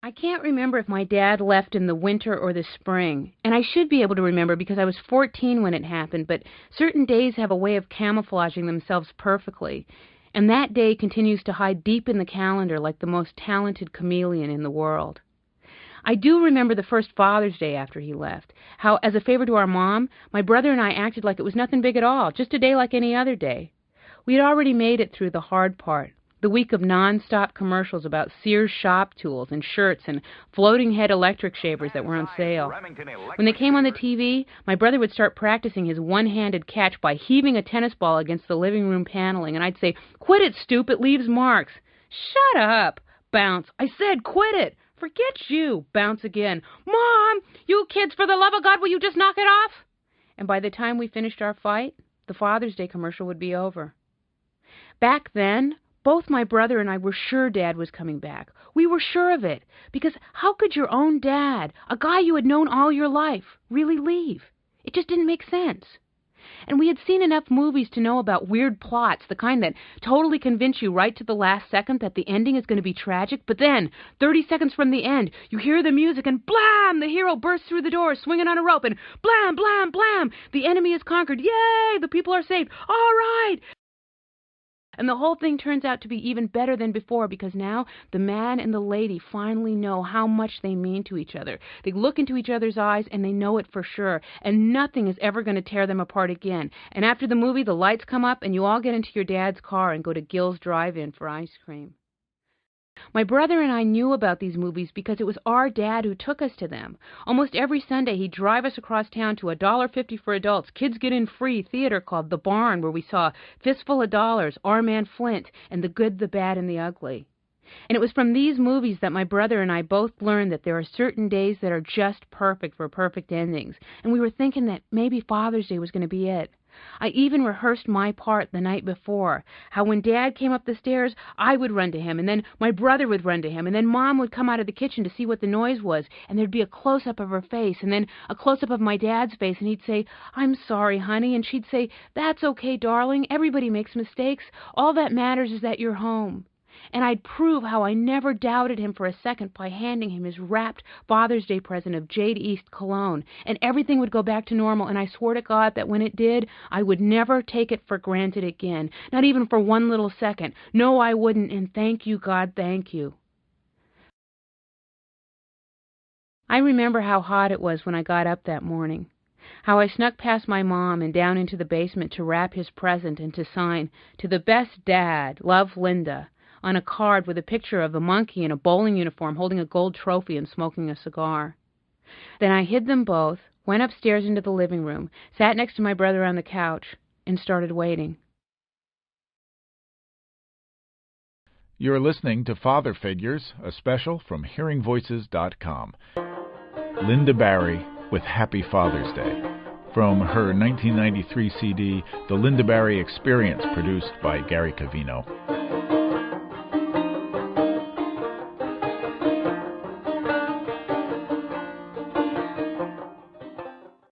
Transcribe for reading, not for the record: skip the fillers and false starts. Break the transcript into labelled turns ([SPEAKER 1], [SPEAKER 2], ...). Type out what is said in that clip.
[SPEAKER 1] I can't remember if my dad left in the winter or the spring, and I should be able to remember because I was 14 when it happened, but certain days have a way of camouflaging themselves perfectly, and that day continues to hide deep in the calendar like the most talented chameleon in the world. I do remember the first Father's Day after he left, how, as a favor to our mom, my brother and I acted like it was nothing big at all, just a day like any other day. We had already made it through the hard part, the week of non-stop commercials about Sears shop tools and shirts and floating head electric shavers that were on sale. When they came on the TV, my brother would start practicing his one-handed catch by heaving a tennis ball against the living room paneling, and I'd say, "Quit it, Stoop, it leaves marks." "Shut up!" Bounce. "I said quit it!" "Forget you!" Bounce again. "Mom, you kids, for the love of God, will you just knock it off?" And by the time we finished our fight, the Father's Day commercial would be over. Back then, both my brother and I were sure Dad was coming back. We were sure of it, because how could your own dad, a guy you had known all your life, really leave? It just didn't make sense. And we had seen enough movies to know about weird plots, the kind that totally convince you right to the last second that the ending is going to be tragic, but then, 30 seconds from the end, you hear the music and blam! The hero bursts through the door swinging on a rope, and blam, blam, blam! The enemy is conquered. Yay! The people are saved. All right! And the whole thing turns out to be even better than before, because now the man and the lady finally know how much they mean to each other. They look into each other's eyes and they know it for sure, and nothing is ever going to tear them apart again. And after the movie, the lights come up and you all get into your dad's car and go to Gill's Drive-In for ice cream. My brother and I knew about these movies because it was our dad who took us to them. Almost every Sunday he'd drive us across town to a $1.50 for adults, kids get in free theater called The Barn, where we saw Fistful of Dollars, Our Man Flint, and The Good, the Bad, and the Ugly. And it was from these movies that my brother and I both learned that there are certain days that are just perfect for perfect endings, and we were thinking that maybe Father's Day was going to be it. I even rehearsed my part the night before, how when Dad came up the stairs, I would run to him, and then my brother would run to him, and then Mom would come out of the kitchen to see what the noise was, and there'd be a close-up of her face, and then a close-up of my dad's face, and he'd say, "I'm sorry, honey," and she'd say, "That's okay, darling, everybody makes mistakes, all that matters is that you're home." And I'd prove how I never doubted him for a second by handing him his wrapped Father's Day present of Jade East cologne, and everything would go back to normal, and I swore to God that when it did, I would never take it for granted again, not even for one little second. No, I wouldn't, and thank you, God, thank you. I remember how hot it was when I got up that morning, how I snuck past my mom and down into the basement to wrap his present and to sign, "To the best dad, love, Linda," on a card with a picture of a monkey in a bowling uniform holding a gold trophy and smoking a cigar. Then I hid them both, went upstairs into the living room, sat next to my brother on the couch, and started waiting.
[SPEAKER 2] You're listening to Father Figures, a special from HearingVoices.com. Linda Barry with Happy Father's Day, from her 1993 CD, The Linda Barry Experience, produced by Gary Cavino.